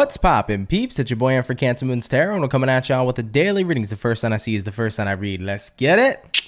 What's poppin', peeps? It's your boy for CancerMoonsTarot, and we're coming at y'all with the daily readings. The first sign I see is the first sign I read. Let's get it.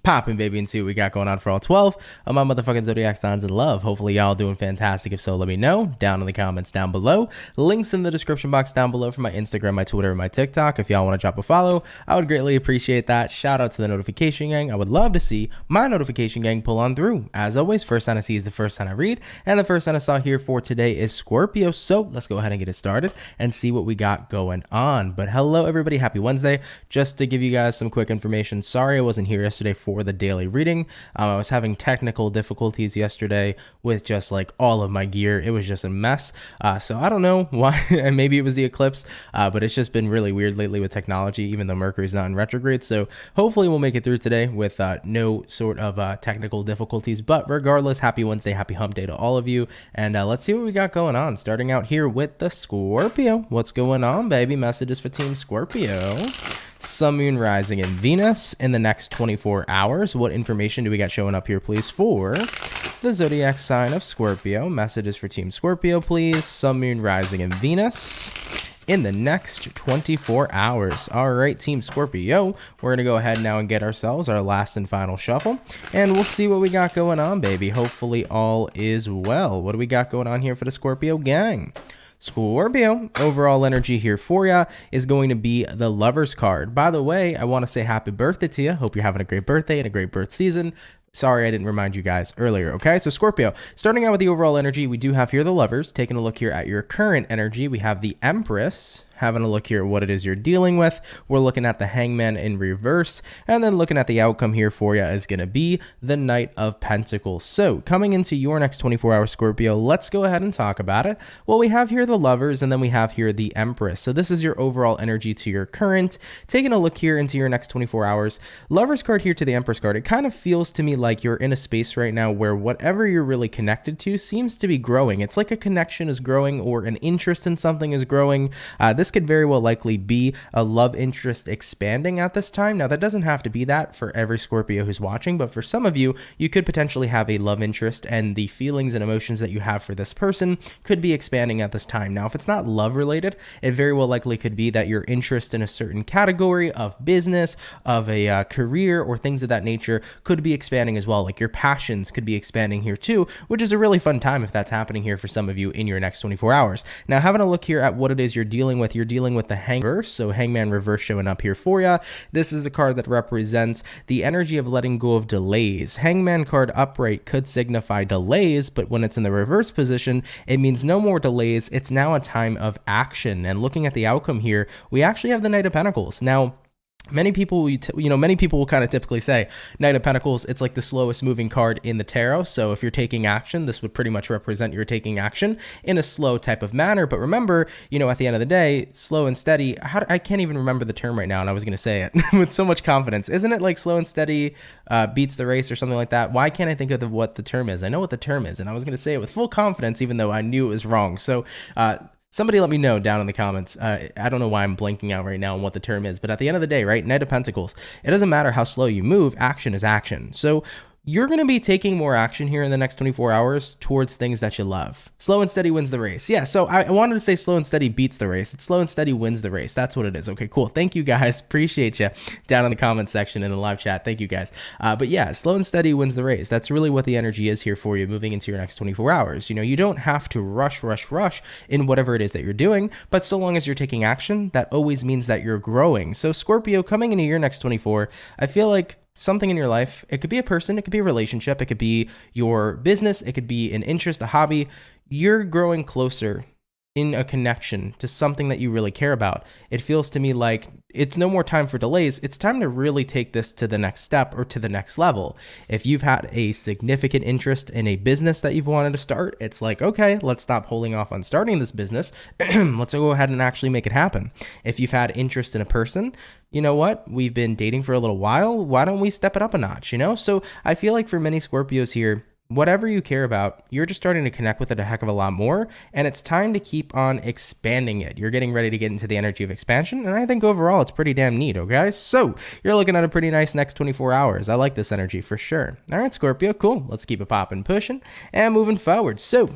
Poppin', baby, and see what we got going on for all 12 of my motherfucking zodiac signs in love. Hopefully y'all doing fantastic. If so, let me know down in the comments down below. Links in the description box down below for my Instagram, my Twitter, and my TikTok. If y'all want to drop a follow, I would greatly appreciate that. Shout out to the notification gang. I would love to see my notification gang pull on through. As always, first sign I see is the first sign I read, and the first sign I saw here for today is Scorpio. So let's go ahead and get it started and see what we got going on. But hello everybody, happy Wednesday. Just to give you guys some quick information, sorry I wasn't here yesterday for the daily reading. I was having technical difficulties yesterday with just like all of my gear. It was just a mess. So I don't know why. Maybe it was the eclipse, but it's just been really weird lately with technology, even though Mercury's not in retrograde. So hopefully we'll make it through today with no sort of technical difficulties. But regardless, happy Wednesday, happy hump day to all of you. And let's see what we got going on. Starting out here with the Scorpio. What's going on, baby? Messages for Team Scorpio. Sun, Moon, Rising, and Venus in the next 24 hours. What information do we got showing up here, please, for the zodiac sign of Scorpio? Messages for Team Scorpio, please. Sun, Moon, Rising, and Venus in the next 24 hours. All right, Team Scorpio, we're going to go ahead now and get ourselves our last and final shuffle, and we'll see what we got going on, baby. Hopefully all is well. What do we got going on here for the Scorpio gang? Scorpio, overall energy here for ya is going to be the Lovers card. By the way, I want to say happy birthday to you. Hope you're having a great birthday and a great birth season. Sorry, I didn't remind you guys earlier, okay? So Scorpio, starting out with the overall energy, we do have here the Lovers. Taking a look here at your current energy, we have the Empress. Having a look here at what it is you're dealing with. We're looking at the Hangman in reverse, and then looking at the outcome here for you is going to be the Knight of Pentacles. So coming into your next 24 hours, Scorpio, let's go ahead and talk about it. Well, we have here the Lovers, and then we have here the Empress. So this is your overall energy to your current. Taking a look here into your next 24 hours, Lovers card here to the Empress card, it kind of feels to me like you're in a space right now where whatever you're really connected to seems to be growing. It's like a connection is growing or an interest in something is growing. This could very well likely be a love interest expanding at this time. Now, that doesn't have to be that for every Scorpio who's watching, but for some of you, you could potentially have a love interest, and the feelings and emotions that you have for this person could be expanding at this time. Now, if it's not love related, it very well likely could be that your interest in a certain category of business, of a career, or things of that nature could be expanding as well. Like your passions could be expanding here too, which is a really fun time if that's happening here for some of you in your next 24 hours. Now, having a look here at what it is you're dealing with, you're dealing with the Hangman, so Hangman reverse showing up here for you. This is a card that represents the energy of letting go of delays. Hangman card upright could signify delays, but when it's in the reverse position, it means no more delays. It's now a time of action. And looking at the outcome here, we actually have the Knight of Pentacles. Now, many people will kind of typically say Knight of Pentacles, it's like the slowest moving card in the tarot. So if you're taking action, this would pretty much represent you're taking action in a slow type of manner. But remember, at the end of the day, slow and steady, I can't even remember the term right now, and I was going to say it with so much confidence. Isn't it like slow and steady beats the race or something like that? Why can't I think of what the term is? I know what the term is, and I was going to say it with full confidence, even though I knew it was wrong. So, somebody let me know down in the comments. I don't know why I'm blanking out right now on what the term is, but at the end of the day, right, Knight of Pentacles, it doesn't matter how slow you move, action is action. So you're going to be taking more action here in the next 24 hours towards things that you love. Slow and steady wins the race. Yeah, so I wanted to say slow and steady beats the race. It's slow and steady wins the race. That's what it is. Okay, cool. Thank you guys. Appreciate you down in the comments section in the live chat. Thank you guys. But yeah, slow and steady wins the race. That's really what the energy is here for you moving into your next 24 hours. You don't have to rush in whatever it is that you're doing, but so long as you're taking action, that always means that you're growing. So Scorpio, coming into your next 24, I feel like something in your life, it could be a person, it could be a relationship, it could be your business, it could be an interest, a hobby. You're growing closer in a connection to something that you really care about. It feels to me like it's no more time for delays. It's time to really take this to the next step or to the next level. If you've had a significant interest in a business that you've wanted to start, it's like, okay, let's stop holding off on starting this business. Let's go ahead and actually make it happen. If you've had interest in a person, you know what? We've been dating for a little while. Why don't we step it up a notch, So I feel like for many Scorpios here, whatever you care about, you're just starting to connect with it a heck of a lot more, and it's time to keep on expanding it. You're getting ready to get into the energy of expansion, and I think overall it's pretty damn neat, okay? So you're looking at a pretty nice next 24 hours. I like this energy for sure. All right, Scorpio, cool. Let's keep it popping, pushing, and moving forward. So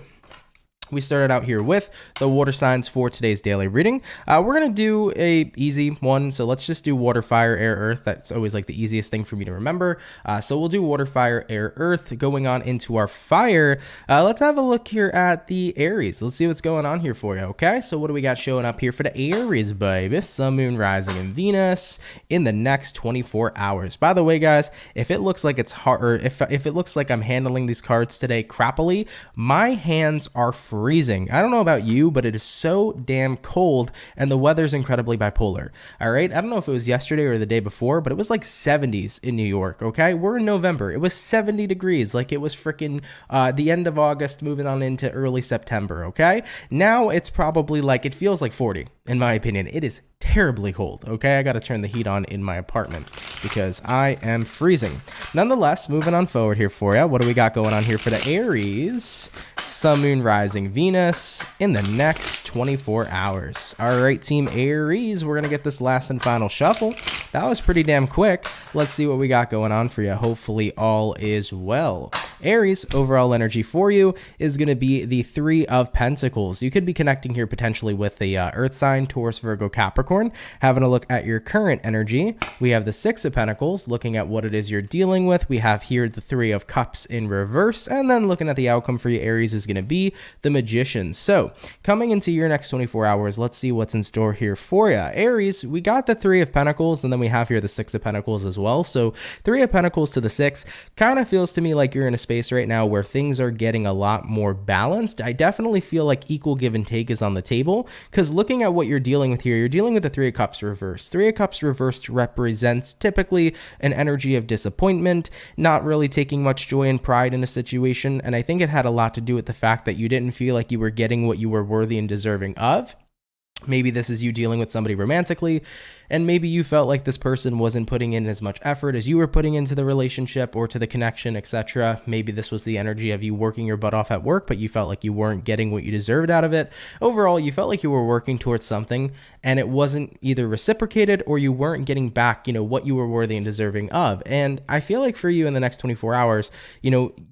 We started out here with the water signs for today's daily reading. We're going to do a easy one. So let's just do water, fire, air, earth. That's always like the easiest thing for me to remember. So we'll do water, fire, air, earth. Going on into our fire, let's have a look here at the Aries. Let's see what's going on here for you. Okay, so what do we got showing up here for the Aries, baby? Sun, moon, rising, and Venus in the next 24 hours. By the way, guys, if it looks like it's hard, or if it looks like I'm handling these cards today crappily, my hands are freezing. I don't know about you, but it is so damn cold and the weather's incredibly bipolar. All right. I don't know if it was yesterday or the day before, but it was like 70s in New York. Okay. We're in November. It was 70 degrees. Like it was freaking the end of August moving on into early September. Okay. Now it's probably like, it feels like 40 in my opinion. It is terribly cold. Okay. I got to turn the heat on in my apartment because I am freezing. Nonetheless, moving on forward here for you. What do we got going on here for the Aries? Sun, moon, rising, Venus in the next 24 hours. All right, team Aries, we're going to get this last and final shuffle. That was pretty damn quick. Let's see what we got going on for you. Hopefully all is well. Aries, overall energy for you is going to be the Three of Pentacles. You could be connecting here potentially with the Earth sign, Taurus, Virgo, Capricorn. Having a look at your current energy, we have the Six of Pentacles, looking at what it is you're dealing with. We have here the Three of Cups in reverse, and then looking at the outcome for you, Aries, is going to be the Magician. So coming into your next 24 hours, let's see what's in store here for you. Aries, we got the Three of Pentacles, and then we have here the Six of Pentacles as well. So Three of Pentacles to the Six kind of feels to me like you're in a space right now where things are getting a lot more balanced. I definitely feel like equal give and take is on the table, because looking at what you're dealing with here, you're dealing with the Three of Cups reversed. Three of Cups reversed represents typically an energy of disappointment, not really taking much joy and pride in a situation, and I think it had a lot to do with the fact that you didn't feel like you were getting what you were worthy and deserving of. Maybe this is you dealing with somebody romantically, and maybe you felt like this person wasn't putting in as much effort as you were putting into the relationship or to the connection, etc. Maybe this was the energy of you working your butt off at work, but you felt like you weren't getting what you deserved out of it. Overall, you felt like you were working towards something and it wasn't either reciprocated or you weren't getting back, what you were worthy and deserving of. And I feel like for you in the next 24 hours,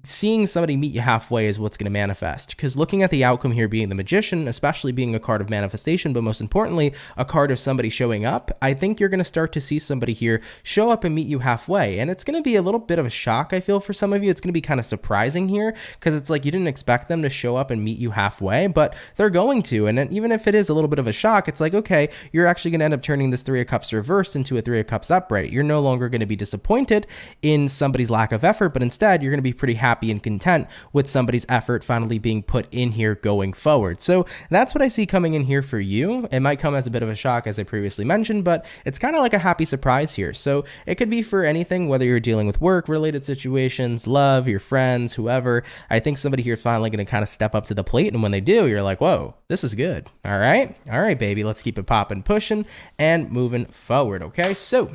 seeing somebody meet you halfway is what's going to manifest. Because looking at the outcome here being the Magician, especially being a card of manifestation, but most importantly, a card of somebody showing up, I think you're going to start to see somebody here show up and meet you halfway. And it's going to be a little bit of a shock, I feel, for some of you. It's going to be kind of surprising here because it's like you didn't expect them to show up and meet you halfway, but they're going to. And then even if it is a little bit of a shock, it's like, okay, you're actually going to end up turning this Three of Cups reversed into a Three of Cups upright. You're no longer going to be disappointed in somebody's lack of effort, but instead you're going to be pretty happy and content with somebody's effort finally being put in here going forward. So that's what I see coming in here for you. It might come as a bit of a shock, as I previously mentioned, but it's kind of like a happy surprise here. So it could be for anything, whether you're dealing with work related situations, love, your friends, whoever. I think somebody here is finally going to kind of step up to the plate. And when they do, you're like, whoa, this is good. All right, baby, let's keep it popping, pushing and moving forward. Okay. So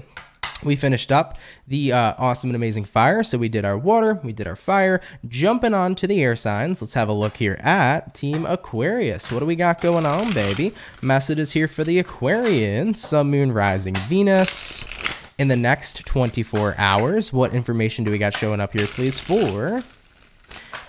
we finished up the awesome and amazing fire. So we did our water, we did our fire, jumping on to the air signs. Let's have a look here at Team Aquarius. What do we got going on, baby? Messages here for the Aquarian, Sun, Moon, Rising, Venus in the next 24 hours. What information do we got showing up here, please, for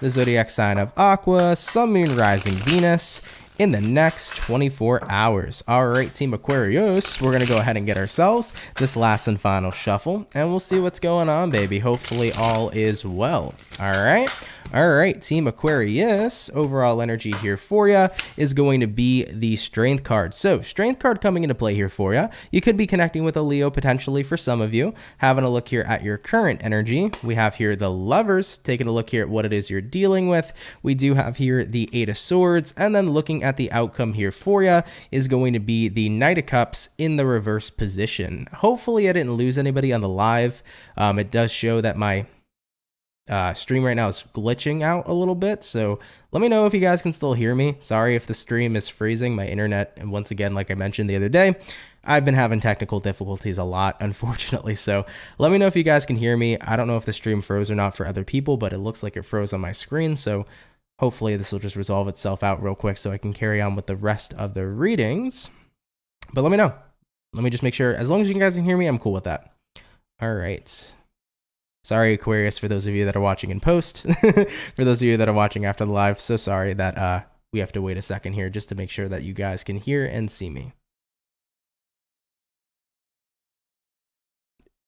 the zodiac sign of Aqua, Sun, Moon, Rising, Venus in the next 24 hours. All right, Team Aquarius, we're going to go ahead and get ourselves this last and final shuffle, and we'll see what's going on, baby. Hopefully all is well. All right, Team Aquarius, overall energy here for you is going to be the Strength card. So Strength card coming into play here for you. You could be connecting with a Leo potentially for some of you. Having a look here at your current energy, we have here the Lovers, taking a look here at what it is you're dealing with. We do have here the Eight of Swords, and then looking at the outcome here for you is going to be the Knight of Cups in the reverse position. Hopefully I didn't lose anybody on the live. It does show that my stream right now is glitching out a little bit, so let me know if you guys can still hear me. Sorry if the stream is freezing. My internet, and once again, like I mentioned the other day, I've been having technical difficulties a lot, unfortunately, so let me know if you guys can hear me. I don't know if the stream froze or not for other people, but it looks like it froze on my screen, so hopefully this will just resolve itself out real quick so I can carry on with the rest of the readings. But let me know. Let me just make sure, as long as you guys can hear me, I'm cool with that. All right. Sorry, Aquarius, for those of you that are watching in post. For those of you that are watching after the live, so sorry that we have to wait a second here just to make sure that you guys can hear and see me.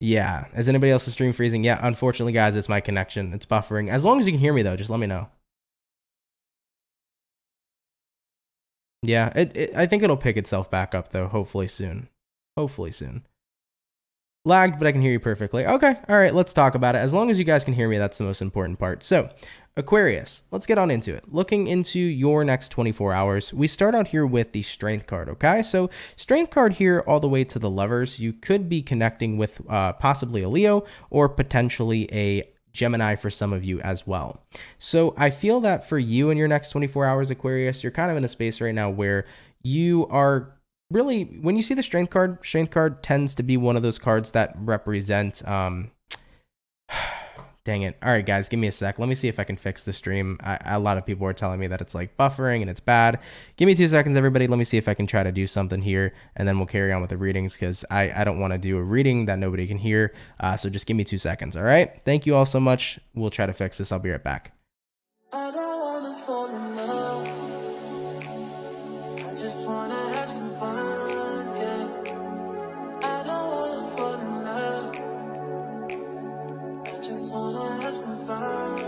Yeah. Is anybody else's stream freezing? Yeah, unfortunately, guys, it's my connection. It's buffering. As long as you can hear me, though, just let me know. Yeah, I think it'll pick itself back up, though, hopefully soon. Hopefully soon. Lagged, but I can hear you perfectly. Okay, all right, let's talk about it. As long as you guys can hear me, that's the most important part. So, Aquarius, let's get on into it. Looking into your next 24 hours, we start out here with the Strength card, okay? So, Strength card here all the way to the Lovers. You could be connecting with possibly a Leo or potentially a Gemini for some of you as well. So, I feel that for you in your next 24 hours, Aquarius, you're kind of in a space right now where you are really, when you see the Strength card tends to be one of those cards that represent dang it. All right, guys, give me a sec. Let me see if I can fix the stream. A lot of people are telling me that it's like buffering and it's bad. Give me 2 seconds, everybody. Let me see if I can try to do something here, and then we'll carry on with the readings because I don't want to do a reading that nobody can hear. So just give me 2 seconds, all right? Thank you all so much. We'll try to fix this. I'll be right back. I don't wanna fall in love. I just wanna have some fun, yeah. I don't wanna fall in love. I just wanna have some fun.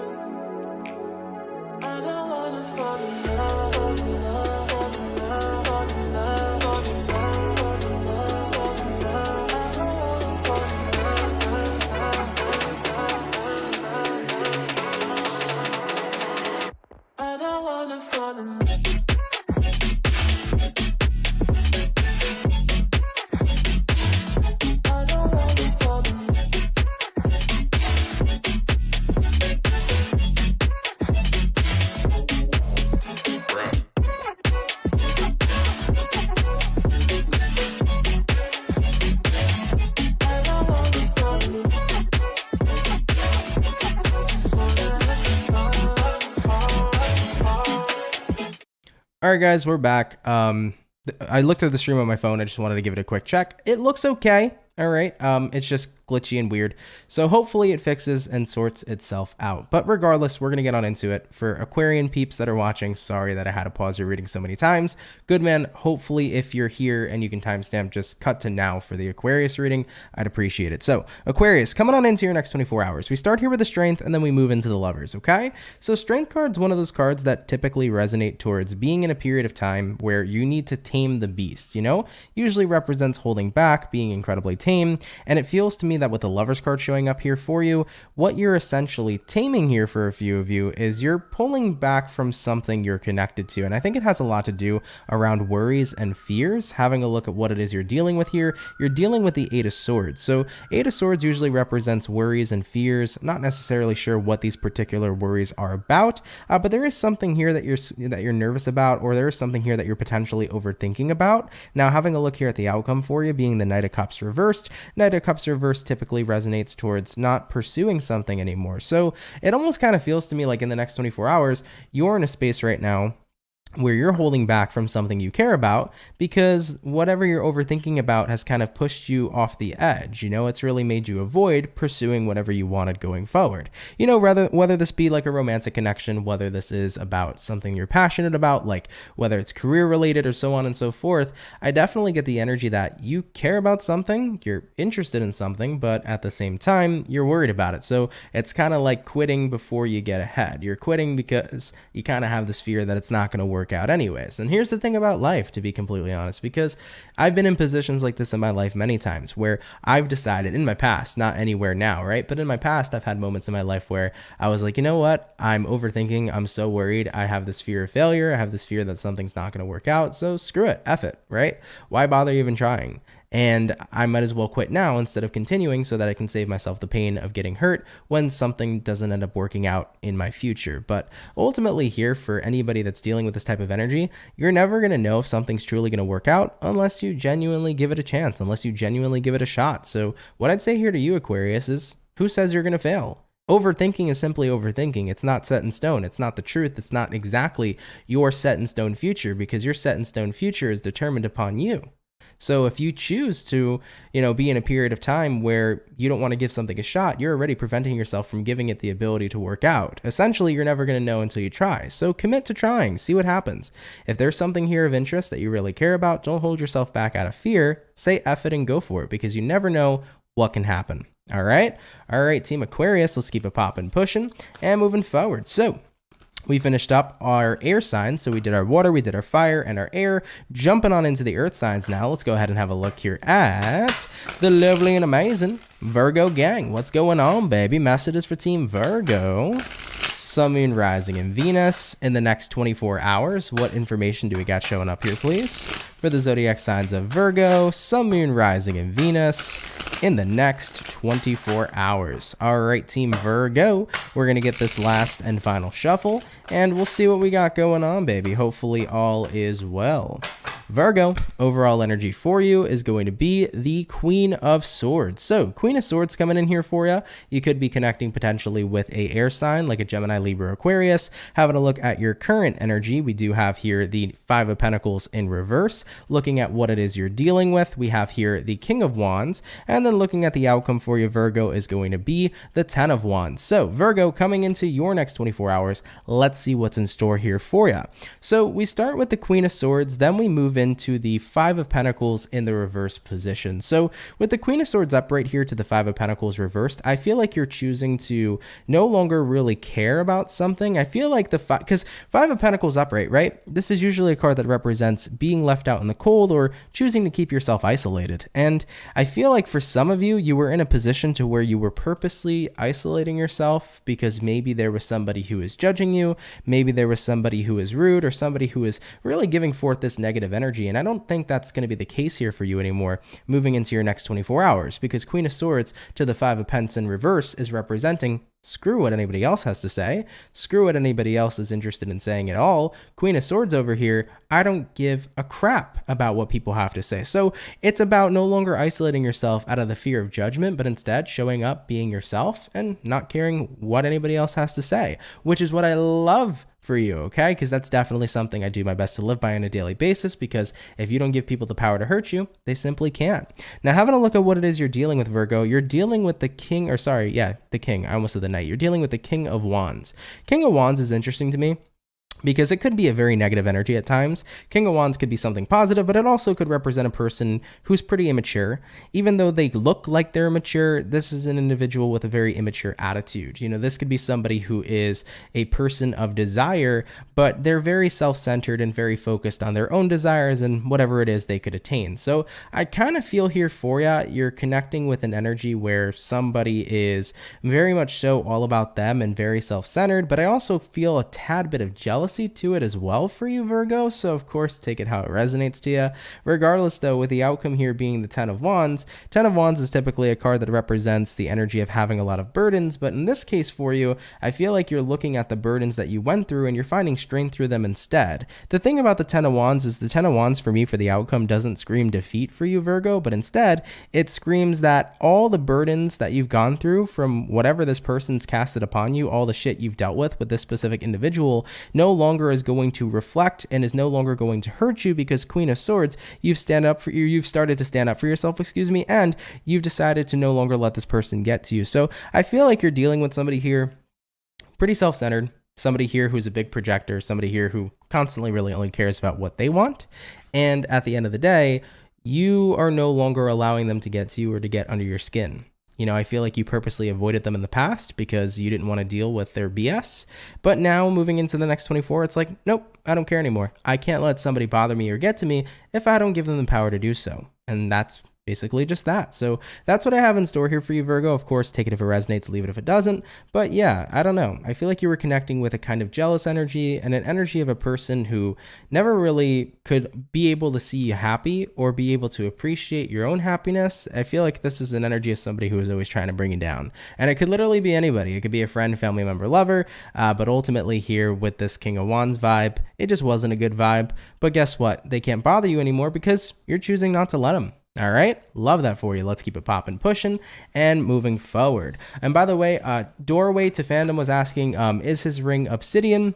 I don't wanna fall in love, fall in love, fall in love, fall in love, fall in love, fall in love, fall in love. I don't wanna fall in love. I don't wanna fall in love. All right, guys, we're back. I looked at the stream on my phone. I just wanted to give it a quick check. It looks okay. All right. It's just glitchy and weird. So hopefully it fixes and sorts itself out. But regardless, we're going to get on into it. For Aquarian peeps that are watching, sorry that I had to pause your reading so many times. Good man. Hopefully if you're here and you can timestamp, just cut to now for the Aquarius reading. I'd appreciate it. So Aquarius, coming on into your next 24 hours. We start here with the Strength and then we move into the Lovers. Okay. So Strength card's one of those cards that typically resonate towards being in a period of time where you need to tame the beast, you know, usually represents holding back, being incredibly tame. And it feels to me that with the Lovers card showing up here for you, what you're essentially taming here for a few of you is you're pulling back from something you're connected to. And I think it has a lot to do around worries and fears. Having a look at what it is you're dealing with here, you're dealing with the Eight of Swords. So Eight of Swords usually represents worries and fears. I'm not necessarily sure what these particular worries are about, but there is something here that you're nervous about, or there is something here that you're potentially overthinking about. Now, having a look here at the outcome for you being the Knight of Cups reversed, Knight of Cups reversed typically resonates towards not pursuing something anymore. So it almost kind of feels to me like in the next 24 hours, you're in a space right now where you're holding back from something you care about because whatever you're overthinking about has kind of pushed you off the edge. You know, it's really made you avoid pursuing whatever you wanted going forward. You know, whether this be like a romantic connection, whether this is about something you're passionate about, like whether it's career related or so on and so forth, I definitely get the energy that you care about something, you're interested in something, but at the same time, you're worried about it. So it's kind of like quitting before you get ahead. You're quitting because you kind of have this fear that it's not going to work out anyways. And here's the thing about life, to be completely honest, because I've been in positions like this in my life many times where I've decided in my past, not anywhere now, right? But in my past, I've had moments in my life where I was like, you know what? I'm overthinking. I'm so worried. I have this fear of failure. I have this fear that something's not going to work out. So screw it. F it, right? Why bother even trying? And I might as well quit now instead of continuing so that I can save myself the pain of getting hurt when something doesn't end up working out in my future. But ultimately here, for anybody that's dealing with this type of energy, you're never going to know if something's truly going to work out unless you genuinely give it a chance, unless you genuinely give it a shot. So what I'd say here to you, Aquarius, is who says you're going to fail? Overthinking is simply overthinking. It's not set in stone. It's not the truth. It's not exactly your set in stone future, because your set in stone future is determined upon you. So if you choose to, be in a period of time where you don't want to give something a shot, you're already preventing yourself from giving it the ability to work out. Essentially, you're never going to know until you try. So commit to trying, see what happens. If there's something here of interest that you really care about, don't hold yourself back out of fear. Say F it and go for it, because you never know what can happen. All right, Team Aquarius, let's keep it popping, pushing, and moving forward. So we finished up our air signs. So we did our water, we did our fire, and our air. Jumping on into the earth signs now. Let's go ahead and have a look here at the lovely and amazing Virgo gang. What's going on, baby? Messages for Team Virgo. Sun, Moon, Rising, and Venus in the next 24 hours. What information do we got showing up here, please? For the zodiac signs of Virgo, Sun, Moon, Rising, and Venus in the next 24 hours. All right, Team Virgo, we're going to get this last and final shuffle, and we'll see what we got going on, baby. Hopefully all is well. Virgo, overall energy for you is going to be the Queen of Swords. So Queen of Swords coming in here for you. You could be connecting potentially with a air sign like a Gemini, Libra, Aquarius. Having a look at your current energy, we do have here the Five of Pentacles in reverse. Looking at what it is you're dealing with, we have here the King of Wands. And then looking at the outcome for you, Virgo, is going to be the 10 of Wands. So Virgo, coming into your next 24 hours, let's see what's in store here for you. So we start with the Queen of Swords, then we move into the Five of Pentacles in the reverse position. So with the Queen of Swords up right here to the Five of Pentacles reversed, I feel like you're choosing to no longer really care about something. I feel like because Five of Pentacles upright, right? This is usually a card that represents being left out in the cold or choosing to keep yourself isolated. And I feel like for some of you, you were in a position to where you were purposely isolating yourself because maybe there was somebody who is judging you, maybe there was somebody who is rude, or somebody who is really giving forth this negative energy. And I don't think that's going to be the case here for you anymore moving into your next 24 hours, because Queen of Swords to the Five of Pentacles in reverse is representing screw what anybody else has to say. Screw what anybody else is interested in saying at all. Queen of Swords over here, I don't give a crap about what people have to say. So it's about no longer isolating yourself out of the fear of judgment, but instead showing up, being yourself, and not caring what anybody else has to say, which is what I love for you, okay? Because that's definitely something I do my best to live by on a daily basis, because if you don't give people the power to hurt you, they simply can't. Now, having a look at what it is you're dealing with, Virgo, you're dealing with the king, or sorry, yeah, the king. I almost said the knight. You're dealing with the King of Wands. King of Wands is interesting to me because it could be a very negative energy at times. King of Wands could be something positive, but it also could represent a person who's pretty immature. Even though they look like they're mature, this is an individual with a very immature attitude. This could be somebody who is a person of desire, but they're very self-centered and very focused on their own desires and whatever it is they could attain. So I kind of feel here for you, you're connecting with an energy where somebody is very much so all about them and very self-centered, but I also feel a tad bit of jealousy to it as well for you, Virgo. So of course, take it how it resonates to you. Regardless though, with the outcome here being the 10 of Wands is typically a card that represents the energy of having a lot of burdens. But in this case for you, I feel like you're looking at the burdens that you went through and you're finding strength through them instead. The thing about the 10 of Wands is the 10 of Wands for me for the outcome doesn't scream defeat for you, Virgo, but instead it screams that all the burdens that you've gone through from whatever this person's casted upon you, all the shit you've dealt with this specific individual, no longer is going to reflect and is no longer going to hurt you, because Queen of Swords, you've started to stand up for yourself, and you've decided to no longer let this person get to you. So I feel like you're dealing with somebody here pretty self-centered, somebody here who's a big projector, somebody here who constantly really only cares about what they want. And at the end of the day, you are no longer allowing them to get to you or to get under your skin. I feel like you purposely avoided them in the past because you didn't want to deal with their BS. But now moving into the next 24, it's like, nope, I don't care anymore. I can't let somebody bother me or get to me if I don't give them the power to do so. And that's basically just that. So that's what I have in store here for you, Virgo. Of course, take it if it resonates, leave it if it doesn't. But yeah, I don't know. I feel like you were connecting with a kind of jealous energy and an energy of a person who never really could be able to see you happy or be able to appreciate your own happiness. I feel like this is an energy of somebody who is always trying to bring you down. And it could literally be anybody. It could be a friend, family member, lover. But ultimately here with this King of Wands vibe, it just wasn't a good vibe. But guess what? They can't bother you anymore because you're choosing not to let them. All right, love that for you. Let's keep it popping, pushing, and moving forward. And by the way, Doorway to Fandom was asking, is his ring obsidian?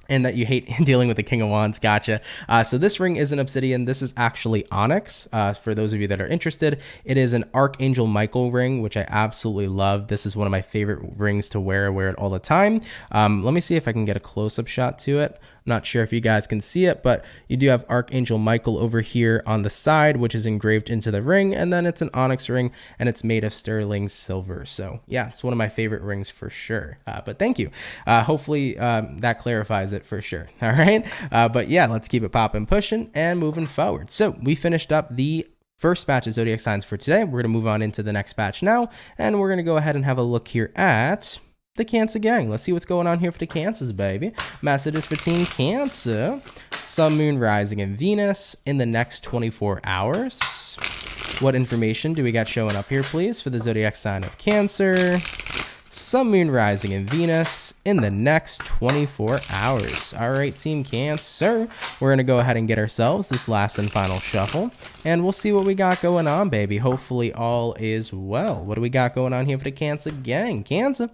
and that you hate dealing with the King of Wands. Gotcha. So this ring is an obsidian. This is actually onyx. For those of you that are interested, it is an Archangel Michael ring, which I absolutely love. This is one of my favorite rings to wear. I wear it all the time. Let me see if I can get a close-up shot to it. I'm not sure if you guys can see it, but you do have Archangel Michael over here on the side, which is engraved into the ring. And then it's an onyx ring, and it's made of sterling silver. So yeah, it's one of my favorite rings for sure. But thank you. Hopefully that clarifies it for sure. All right. But yeah, let's keep it popping, pushing, and moving forward. So we finished up the first batch of zodiac signs for today. We're going to move on into the next batch now, and we're going to go ahead and have a look here at the Cancer gang. Let's see what's going on here for the Cancers, baby. Messages for Team Cancer. Sun, Moon, Rising, and Venus in the next 24 hours. What information do we got showing up here, please, for the zodiac sign of Cancer? Sun, Moon, Rising, and Venus in the next 24 hours. All right, Team Cancer, we're going to go ahead and get ourselves this last and final shuffle, and we'll see what we got going on, baby. Hopefully all is well. What do we got going on here for the Cancer gang? Cancer,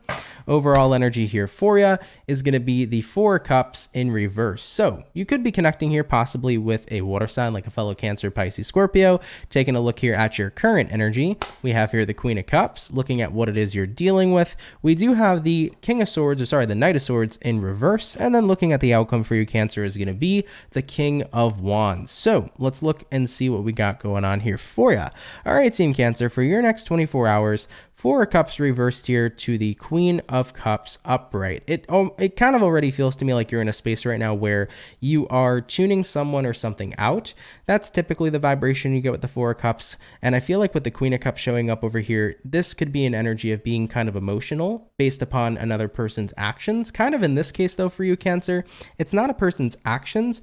overall energy here for you is going to be the Four of Cups in reverse. So you could be connecting here possibly with a water sign like a fellow Cancer, Pisces, Scorpio. Taking a look here at your current energy, we have here the Queen of Cups, looking at what it is you're dealing with. We do have the King of Swords, or sorry, the Knight of Swords in reverse. And then looking at the outcome for you, Cancer, is going to be the King of Wands. So let's look and see what we got going on here for you. All right, Team Cancer, for your next 24 hours, Four of Cups reversed here to the Queen of Cups upright. It kind of already feels to me like you're in a space right now where you are tuning someone or something out. That's typically the vibration you get with the Four of Cups. And I feel like with the Queen of Cups showing up over here, this could be an energy of being kind of emotional based upon another person's actions. Kind of in this case, though, for you, Cancer, it's not a person's actions.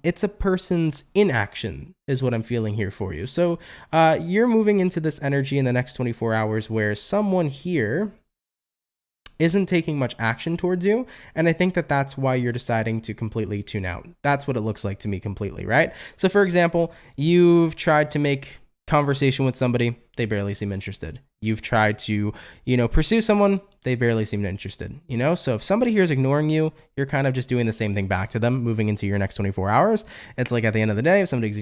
It's a person's inaction is what I'm feeling here for you. So you're moving into this energy in the next 24 hours where someone here isn't taking much action towards you. And I think that that's why you're deciding to completely tune out. That's what it looks like to me completely, right? So for example, you've tried to make conversation with somebody, they barely seem interested. You've tried to, pursue someone, they barely seem interested, So if somebody here is ignoring you, you're kind of just doing the same thing back to them, moving into your next 24 hours. It's like at the end of the day, if somebody's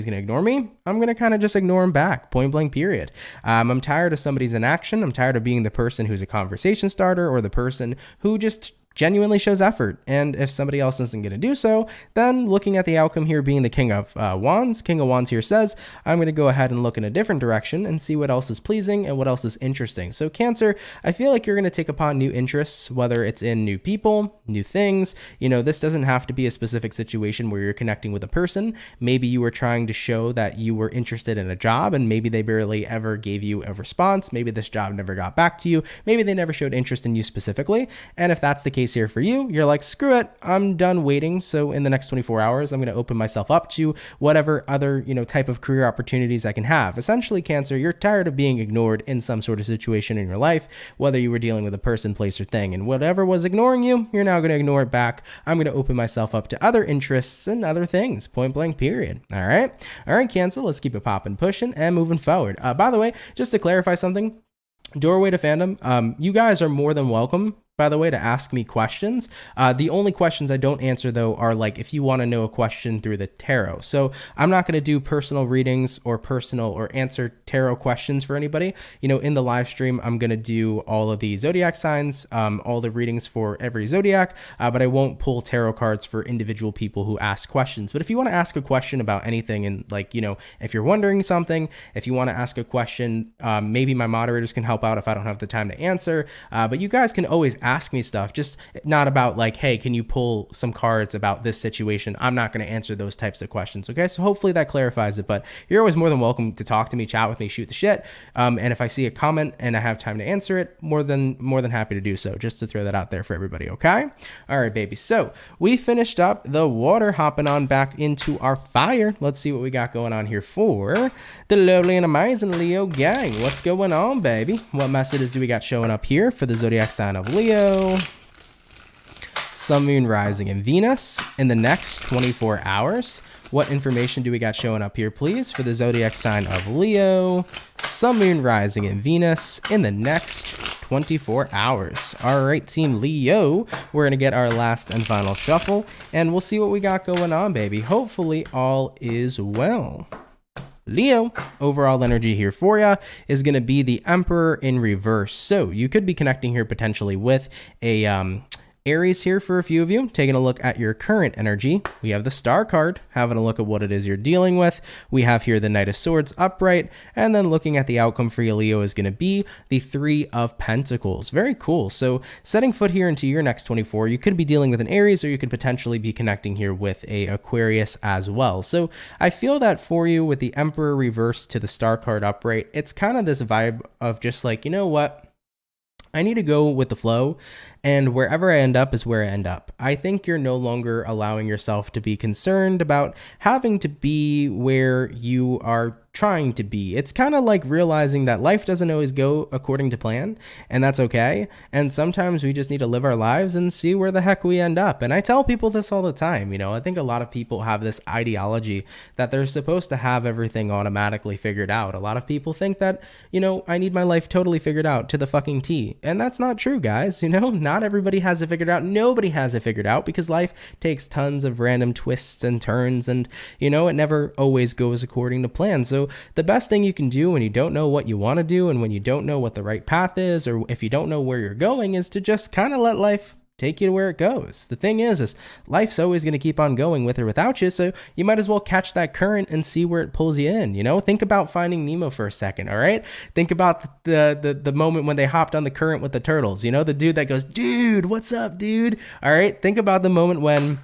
going to ignore me, I'm going to kind of just ignore them back, point blank, period. I'm tired of somebody's inaction. I'm tired of being the person who's a conversation starter or the person who just genuinely shows effort. And if somebody else isn't going to do so, then looking at the outcome here being the King of Wands, King of Wands here says, I'm going to go ahead and look in a different direction and see what else is pleasing and what else is interesting. So Cancer, I feel like you're going to take upon new interests, whether it's in new people, new things. This doesn't have to be a specific situation where you're connecting with a person. Maybe you were trying to show that you were interested in a job and maybe they barely ever gave you a response. Maybe this job never got back to you. Maybe they never showed interest in you specifically. And if that's the case here for you, you're like, screw it, I'm done waiting. So in the next 24 hours, I'm going to open myself up to whatever other, type of career opportunities I can have. Essentially, Cancer, you're tired of being ignored in some sort of situation in your life, whether you were dealing with a person, place, or thing. And whatever was ignoring you, you're now going to ignore it back. I'm going to open myself up to other interests and other things, point blank, period. All right, Cancer, let's keep it popping, pushing, and moving forward. By the way, just to clarify something, Doorway to Fandom, you guys are more than welcome, by the way, to ask me questions. The only questions I don't answer, though, are like if you want to know a question through the tarot. So I'm not going to do personal readings or answer tarot questions for anybody. In the live stream, I'm going to do all of the zodiac signs, all the readings for every zodiac, but I won't pull tarot cards for individual people who ask questions. But if you want to ask a question about anything, and if you're wondering something, if you want to ask a question, maybe my moderators can help out if I don't have the time to answer. But you guys can always ask me stuff, just not about like, hey, can you pull some cards about this situation? I'm not going to answer those types of questions. Okay, so hopefully that clarifies it, but you're always more than welcome to talk to me, chat with me, shoot the shit. And if I see a comment and I have time to answer it, more than happy to do so, just to throw that out there for everybody. Okay, all right, baby. So we finished up the water, hopping on back into our fire. Let's see what we got going on here for the lovely and amazing Leo gang. What's going on, baby? What messages do we got showing up here for the zodiac sign of Leo? Sun, Moon, Rising, and Venus in the next 24 hours. What information do we got showing up here, please, for the zodiac sign of Leo? Sun, Moon, Rising, and Venus in the next 24 hours. All right, Team Leo, we're going to get our last and final shuffle, and we'll see what we got going on, baby. Hopefully all is well. Leo, overall energy here for you is going to be the Emperor in reverse. So you could be connecting here potentially with a Aries here for a few of you. Taking a look at your current energy, we have the Star card, having a look at what it is you're dealing with. We have here the Knight of Swords upright, and then looking at the outcome for you, Leo, is going to be the Three of Pentacles. Very cool. So setting foot here into your next 24, you could be dealing with an Aries, or you could potentially be connecting here with a Aquarius as well. So I feel that for you with the Emperor reverse to the Star card upright, it's kind of this vibe of just like, you know what? I need to go with the flow, and wherever I end up is where I end up. I think you're no longer allowing yourself to be concerned about having to be where you are trying to be. It's kind of like realizing that life doesn't always go according to plan, and that's okay. And sometimes we just need to live our lives and see where the heck we end up. And I tell people this all the time. You know, I think a lot of people have this ideology that they're supposed to have everything automatically figured out. A lot of people think that, you know, I need my life totally figured out to the fucking T. And that's not true, guys. You know, not everybody has it figured out. Nobody has it figured out, because life takes tons of random twists and turns, and, you know, it never always goes according to plan. So the best thing you can do when you don't know what you want to do, and when you don't know what the right path is, or if you don't know where you're going, is to just kind of let life take you to where it goes. The thing is life's always going to keep on going with or without you, so you might as well catch that current and see where it pulls you in. You know, think about Finding Nemo for a second. All right, think about the moment when they hopped on the current with the turtles. You know, the dude that goes, dude, what's up, dude? All right, think about the moment when,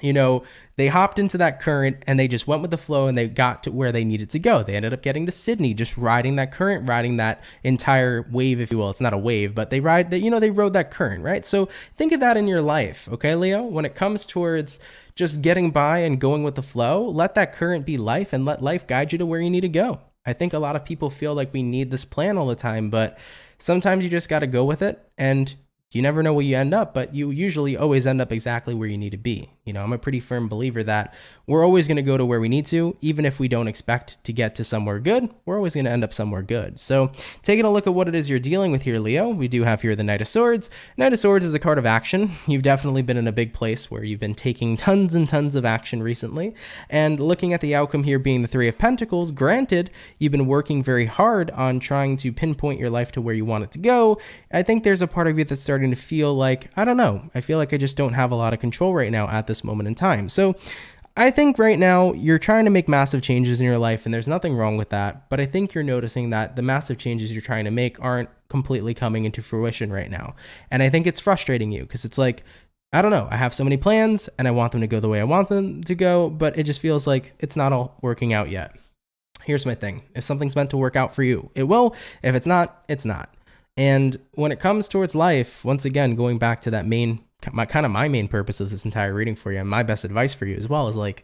you know, they hopped into that current and they just went with the flow, and they got to where they needed to go. They ended up getting to Sydney, just riding that current, riding that entire wave, if you will. It's not a wave, but they rode that current, right? So think of that in your life, okay, Leo? When it comes towards just getting by and going with the flow, let that current be life, and let life guide you to where you need to go. I think a lot of people feel like we need this plan all the time, but sometimes you just got to go with it, and you never know where you end up, but you usually always end up exactly where you need to be. You know, I'm a pretty firm believer that we're always going to go to where we need to, even if we don't expect to get to somewhere good. We're always going to end up somewhere good. So taking a look at what it is you're dealing with here, Leo, we do have here the Knight of Swords. Knight of Swords is a card of action. You've definitely been in a big place where you've been taking tons and tons of action recently. And looking at the outcome here being the Three of Pentacles, granted, you've been working very hard on trying to pinpoint your life to where you want it to go. I think there's a part of you that's starting to feel like, I don't know, I feel like I just don't have a lot of control right now at this moment in time. So I think right now you're trying to make massive changes in your life, and there's nothing wrong with that. But I think you're noticing that the massive changes you're trying to make aren't completely coming into fruition right now. And I think it's frustrating you, because it's like, I don't know, I have so many plans and I want them to go the way I want them to go, but it just feels like it's not all working out yet. Here's my thing. If something's meant to work out for you, it will. If it's not, it's not. And when it comes towards life, once again, going back to that my main purpose of this entire reading for you, and my best advice for you as well, is like,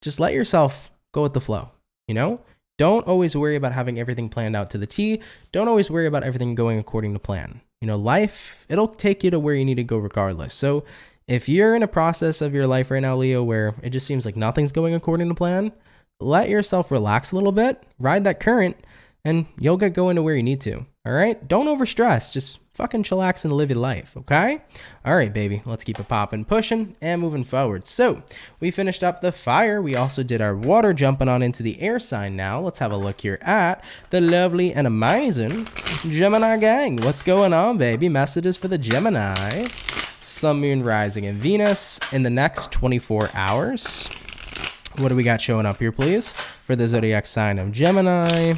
just let yourself go with the flow. You know, don't always worry about having everything planned out to the T. Don't always worry about everything going according to plan. You know, life, it'll take you to where you need to go regardless. So if you're in a process of your life right now, Leo, where it just seems like nothing's going according to plan, let yourself relax a little bit, ride that current, and you'll get going to where you need to. All right? Don't overstress. Just fucking chillax and live your life, okay? All right, baby. Let's keep it popping, pushing, and moving forward. So we finished up the fire. We also did our water, jumping on into the air sign now. Let's have a look here at the lovely and amazing Gemini gang. What's going on, baby? Messages for the Gemini. Sun, Moon, Rising, and Venus in the next 24 hours. What do we got showing up here, please? For the zodiac sign of Gemini.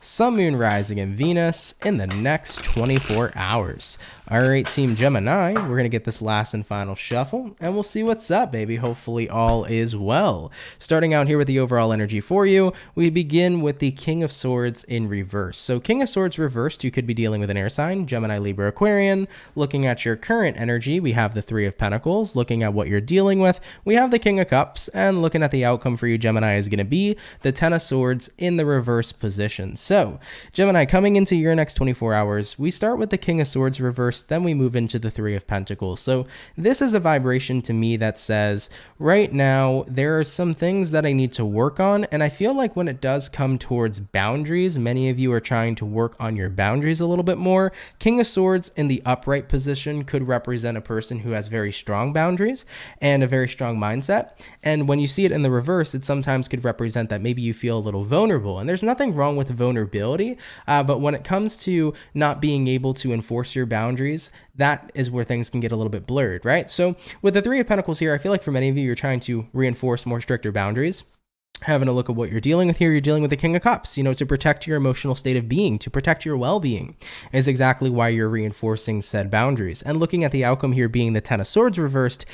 Sun, Moon, Rising, and Venus in the next 24 hours. All right, Team Gemini, we're going to get this last and final shuffle, and we'll see what's up, baby. Hopefully all is well. Starting out here with the overall energy for you, we begin with the King of Swords in reverse. So King of Swords reversed, you could be dealing with an air sign, Gemini, Libra, Aquarian. Looking at your current energy, we have the Three of Pentacles. Looking at what you're dealing with, we have the King of Cups, and looking at the outcome for you, Gemini, is going to be the Ten of Swords in the reverse position. So Gemini, coming into your next 24 hours, we start with the King of Swords reverse reversed. Then we move into the Three of Pentacles. So this is a vibration to me that says, right now, there are some things that I need to work on. And I feel like when it does come towards boundaries, many of you are trying to work on your boundaries a little bit more. King of Swords in the upright position could represent a person who has very strong boundaries and a very strong mindset. And when you see it in the reverse, it sometimes could represent that maybe you feel a little vulnerable. And there's nothing wrong with vulnerability, but when it comes to not being able to enforce your boundaries, that is where things can get a little bit blurred, right? So with the Three of Pentacles here, I feel like for many of you, you're trying to reinforce more stricter boundaries. Having a look at what you're dealing with here, you're dealing with the King of Cups, to protect your emotional state of being, to protect your well-being is exactly why you're reinforcing said boundaries. And looking at the outcome here being the Ten of Swords reversed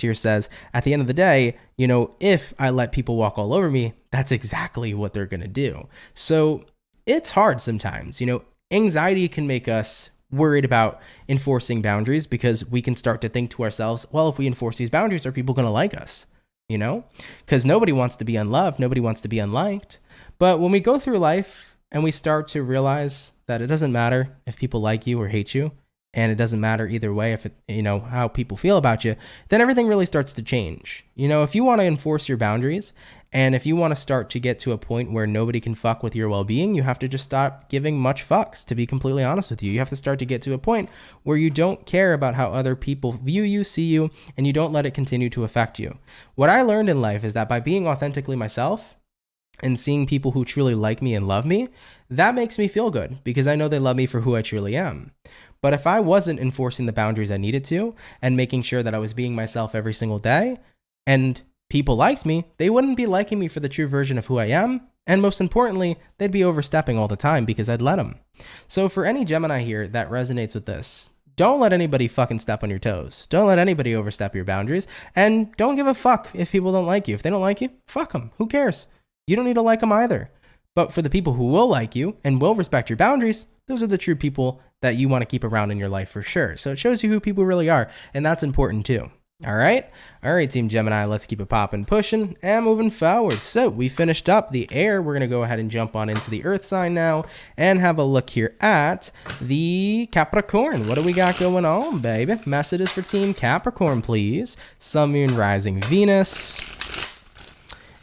here says, at the end of the day, if I let people walk all over me, that's exactly what they're going to do. So it's hard sometimes, anxiety can make us worried about enforcing boundaries because we can start to think to ourselves, well, if we enforce these boundaries, are people going to like us? Because nobody wants to be unloved. Nobody wants to be unliked. But when we go through life and we start to realize that it doesn't matter if people like you or hate you, and it doesn't matter either way if how people feel about you, then everything really starts to change. If you want to enforce your boundaries and if you want to start to get to a point where nobody can fuck with your well-being, you have to just stop giving much fucks, to be completely honest with you. You have to start to get to a point where you don't care about how other people view you, see you, and you don't let it continue to affect you. What I learned in life is that by being authentically myself and seeing people who truly like me and love me, that makes me feel good because I know they love me for who I truly am. But if I wasn't enforcing the boundaries I needed to and making sure that I was being myself every single day and people liked me, they wouldn't be liking me for the true version of who I am. And most importantly, they'd be overstepping all the time because I'd let them. So for any Gemini here that resonates with this, don't let anybody fucking step on your toes. Don't let anybody overstep your boundaries. And don't give a fuck if people don't like you. If they don't like you, fuck them. Who cares? You don't need to like them either. But for the people who will like you and will respect your boundaries, those are the true people that you want to keep around in your life for sure. So it shows you who people really are, and that's important too. All right, Team Gemini, let's keep it popping, pushing, and moving forward. So we finished up the air. We're going to go ahead and jump on into the earth sign now and have a look here at the Capricorn. What do we got going on, baby? Messages for Team Capricorn, please. Sun, Moon, Rising, Venus.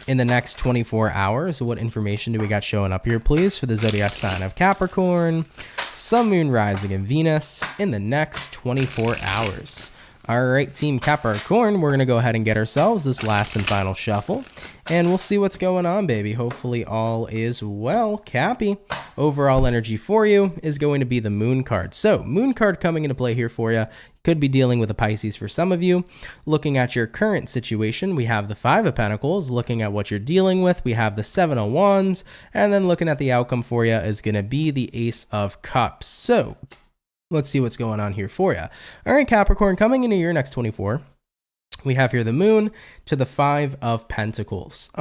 In the next 24 hours, what information do we got showing up here, please, for the zodiac sign of Capricorn? Sun, Moon, Rising, and Venus in the next 24 hours. All right, Team Capricorn, we're going to go ahead and get ourselves this last and final shuffle, and we'll see what's going on, baby. Hopefully all is well. Cappy, overall energy for you is going to be the Moon card. So, Moon card coming into play here for you. Could be dealing with a Pisces for some of you. Looking at your current situation, we have the Five of Pentacles. Looking at what you're dealing with, we have the Seven of Wands. And then looking at the outcome for you is going to be the Ace of Cups. So, let's see what's going on here for you. All right, Capricorn, coming into your next 24, we have here the Moon to the Five of Pentacles.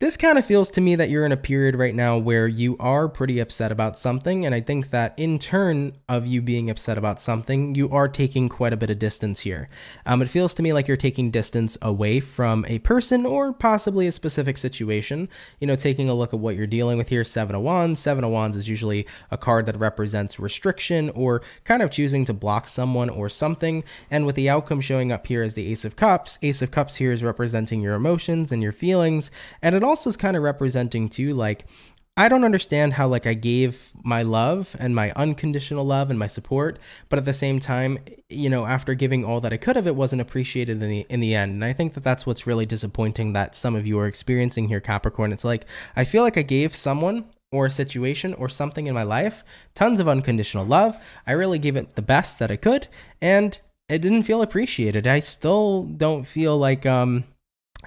This kind of feels to me that you're in a period right now where you are pretty upset about something, and I think that in turn of you being upset about something, you are taking quite a bit of distance here. It feels to me like you're taking distance away from a person or possibly a specific situation. Taking a look at what you're dealing with here, Seven of Wands. Seven of Wands is usually a card that represents restriction or kind of choosing to block someone or something, and with the outcome showing up here as the Ace of Cups here is representing your emotions and your feelings, and it also is kind of representing too, like, I don't understand how, like, I gave my love and my unconditional love and my support, but at the same time, after giving all that I could have, it wasn't appreciated in the end. And I think that that's what's really disappointing that some of you are experiencing here, Capricorn. It's like, I feel like I gave someone or a situation or something in my life tons of unconditional love. I really gave it the best that I could, and it didn't feel appreciated. I still don't feel like,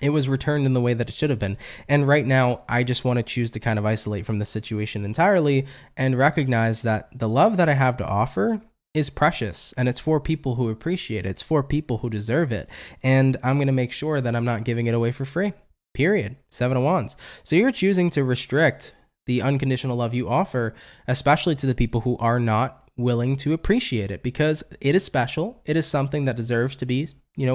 it was returned in the way that it should have been. And right now, I just want to choose to kind of isolate from the situation entirely and recognize that the love that I have to offer is precious, and it's for people who appreciate it. It's for people who deserve it. And I'm going to make sure that I'm not giving it away for free. Period. Seven of Wands. So you're choosing to restrict the unconditional love you offer, especially to the people who are not willing to appreciate it, because it is special. It is something that deserves to be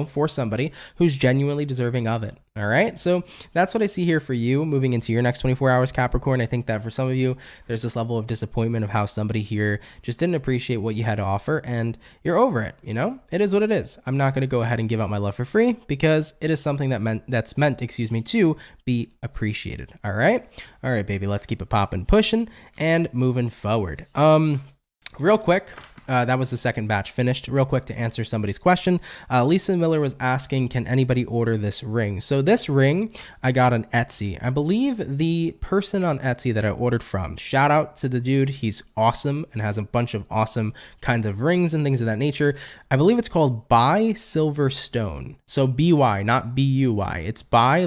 for somebody who's genuinely deserving of it. All right. So that's what I see here for you moving into your next 24 hours, Capricorn. I think that for some of you, there's this level of disappointment of how somebody here just didn't appreciate what you had to offer, and you're over it. It is what it is. I'm not going to go ahead and give out my love for free because it is something that's meant to be appreciated. All right. All right, baby. Let's keep it popping, pushing, and moving forward. Real quick. That was the second batch finished. Real quick to answer somebody's question. Lisa Miller was asking, can anybody order this ring? So this ring I got on Etsy. I believe the person on Etsy that I ordered from, shout out to the dude. He's awesome and has a bunch of awesome kinds of rings and things of that nature. I believe it's called Buy Silver Stone. So B-Y, not B-U-Y. It's buy,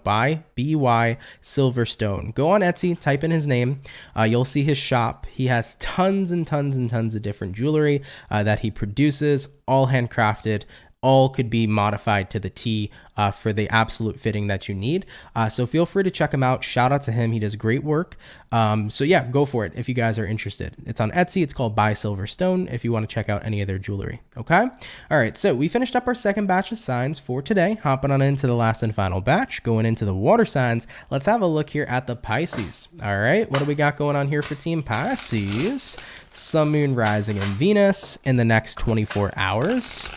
buy, B-Y, Silver Stone. Go on Etsy, type in his name. You'll see his shop. He has tons and tons and tons of different jewelry that he produces, all handcrafted, all could be modified to the T for the absolute fitting that you need. So feel free to check him out. Shout out to him. He does great work. So yeah, go for it if you guys are interested. It's on Etsy. It's called Buy Silver Stone if you want to check out any of their jewelry. Okay. All right. So we finished up our second batch of signs for today. Hopping on into the last and final batch, going into the water signs. Let's have a look here at the Pisces. All right. What do we got going on here for Team Pisces? Sun, Moon, Rising, and Venus in the next 24 hours.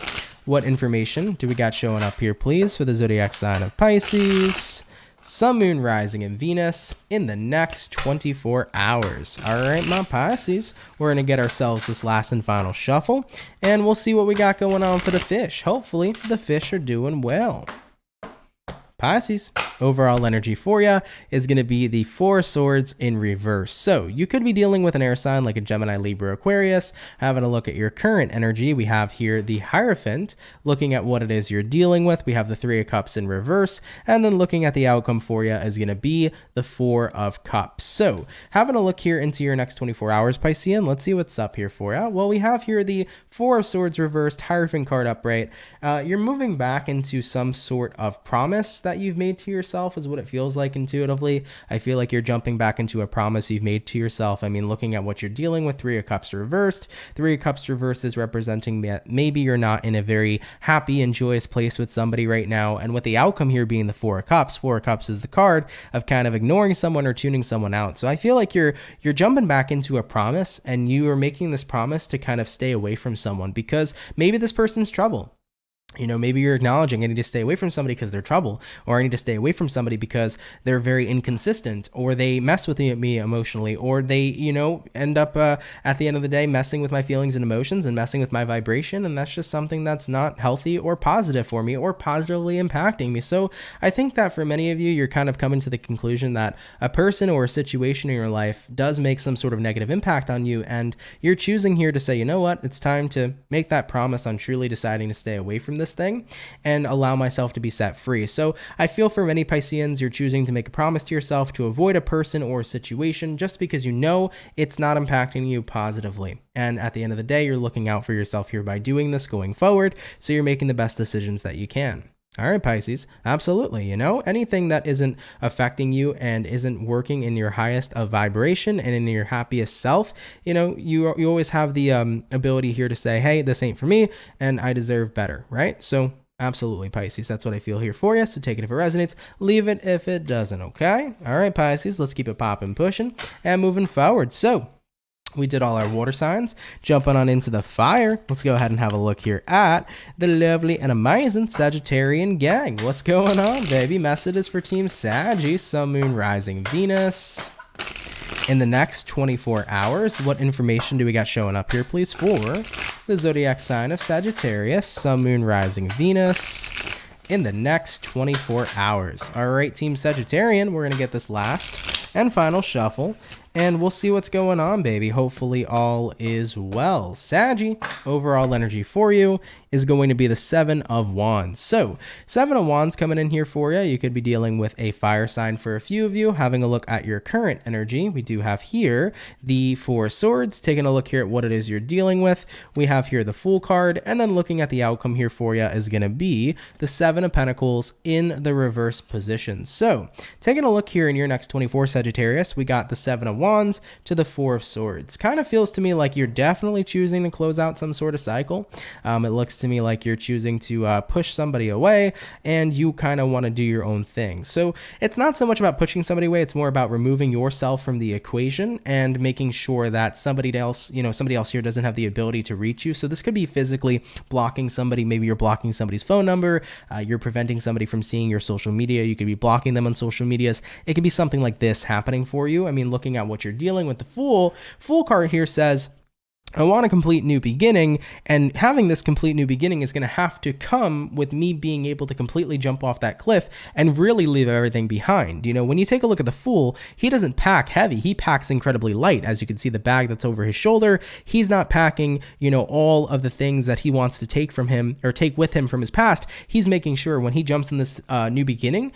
What information do we got showing up here, please, for the zodiac sign of Pisces? Sun, Moon, Rising, and Venus in the next 24 hours. All right, my Pisces, we're going to get ourselves this last and final shuffle, and we'll see what we got going on for the fish. Hopefully, the fish are doing well. Pisces, overall energy for you is going to be the Four of Swords in reverse. So you could be dealing with an air sign like a Gemini, Libra, Aquarius. Having a look at your current energy, we have here the Hierophant, looking at what it is you're dealing with. We have the Three of Cups in reverse, and then looking at the outcome for you is going to be the Four of Cups. So having a look here into your next 24 hours, Piscean, let's see what's up here for you. Well, we have here the Four of Swords reversed, Hierophant card upright. You're moving back into some sort of promise that you've made to yourself is what it feels like intuitively. I feel like you're jumping back into a promise you've made to yourself. I mean, looking at what you're dealing with, Three of Cups reversed. Three of Cups reversed is representing that maybe you're not in a very happy and joyous place with somebody right now. And with the outcome here being the Four of Cups is the card of kind of ignoring someone or tuning someone out. So I feel like you're jumping back into a promise, and you are making this promise to kind of stay away from someone because maybe this person's trouble. Maybe you're acknowledging I need to stay away from somebody because they're trouble, or I need to stay away from somebody because they're very inconsistent, or they mess with me emotionally, or they, end up at the end of the day messing with my feelings and emotions and messing with my vibration. And that's just something that's not healthy or positive for me or positively impacting me. So I think that for many of you, you're kind of coming to the conclusion that a person or a situation in your life does make some sort of negative impact on you. And you're choosing here to say, you know what, it's time to make that promise on truly deciding to stay away from this thing and allow myself to be set free. So I feel for many Pisceans, you're choosing to make a promise to yourself to avoid a person or a situation just because you know it's not impacting you positively. And at the end of the day, you're looking out for yourself here by doing this going forward. So you're making the best decisions that you can. All right, Pisces, absolutely. Anything that isn't affecting you and isn't working in your highest of vibration and in your happiest self, you always have the ability here to say, hey, this ain't for me and I deserve better, right? So absolutely, Pisces, that's what I feel here for you. So take it if it resonates, leave it if it doesn't, okay? All right, Pisces, let's keep it popping, pushing, and moving forward. So we did all our water signs. Jumping on into the fire, let's go ahead and have a look here at the lovely and amazing Sagittarian gang. What's going on, baby? Messages for Team Saggy, Sun, Moon, Rising, Venus in the next 24 hours. What information do we got showing up here, please, for the zodiac sign of Sagittarius, Sun, Moon, Rising, Venus in the next 24 hours? All right, Team Sagittarian, we're going to get this last and final shuffle, and we'll see what's going on, baby. Hopefully all is well. Saggy, overall energy for you is going to be the Seven of Wands. So Seven of Wands coming in here for you. You could be dealing with a fire sign for a few of you. Having a look at your current energy, we do have here the Four of Swords. Taking a look here at what it is you're dealing with. We have here the Fool card, and then looking at the outcome here for you is going to be the Seven of Pentacles in the reverse position. So taking a look here in your next 24 Sagittarius, we got the Seven of Wands to the Four of Swords. Kind of feels to me like you're definitely choosing to close out some sort of cycle. It looks to me like you're choosing to push somebody away, and you kind of want to do your own thing. So it's not so much about pushing somebody away, it's more about removing yourself from the equation and making sure that somebody else here doesn't have the ability to reach you. So this could be physically blocking somebody. Maybe you're blocking somebody's phone number. You're preventing somebody from seeing your social media. You could be blocking them on social medias. It could be something like this happening for you. I mean, looking at what you're dealing with, the Fool card here says, I want a complete new beginning, and having this complete new beginning is going to have to come with me being able to completely jump off that cliff and really leave everything behind. You know, when you take a look at the Fool, he doesn't pack heavy. He packs incredibly light. As you can see, the bag that's over his shoulder, he's not packing, all of the things that he wants to take from him or take with him from his past. He's making sure when he jumps in this new beginning,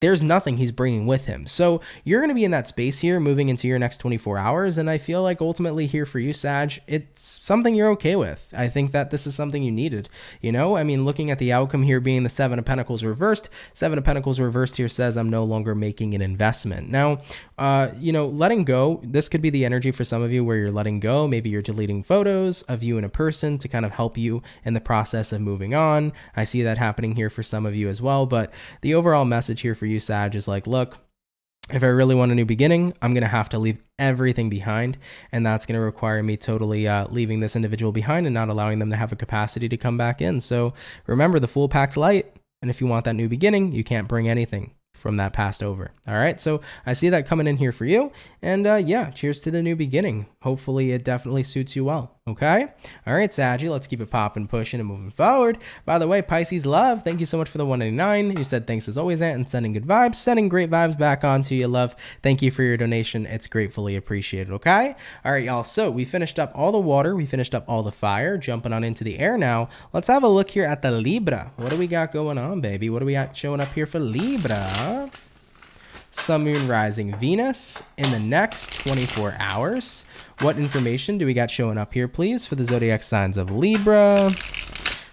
there's nothing he's bringing with him. So you're going to be in that space here moving into your next 24 hours. And I feel like ultimately here for you, Sag, it's something you're okay with. I think that this is something you needed. I mean, looking at the outcome here being the Seven of Pentacles reversed, Seven of Pentacles reversed here says I'm no longer making an investment. Now, letting go, this could be the energy for some of you where you're letting go. Maybe you're deleting photos of you and a person to kind of help you in the process of moving on. I see that happening here for some of you as well. But the overall message here for you, Sag, is like, look, if I really want a new beginning, I'm going to have to leave everything behind. And that's going to require me totally leaving this individual behind and not allowing them to have a capacity to come back in. So remember, the Fool packs light. And if you want that new beginning, you can't bring anything from that past over. All right. So I see that coming in here for you. And cheers to the new beginning. Hopefully it definitely suits you well. Okay. All right, Saggy, let's keep it popping, pushing, and moving forward. By the way, Pisces Love, thank you so much for the 189. You said thanks as always, Aunt, and sending good vibes, sending great vibes back on to you, love. Thank you for your donation. It's gratefully appreciated. Okay. All right, y'all. So we finished up all the water. We finished up all the fire. Jumping on into the air now. Let's have a look here at the Libra. What do we got going on, baby? What do we got showing up here for Libra? Sun, Moon, Rising, Venus in the next 24 hours. What information do we got showing up here, please, for the zodiac signs of Libra?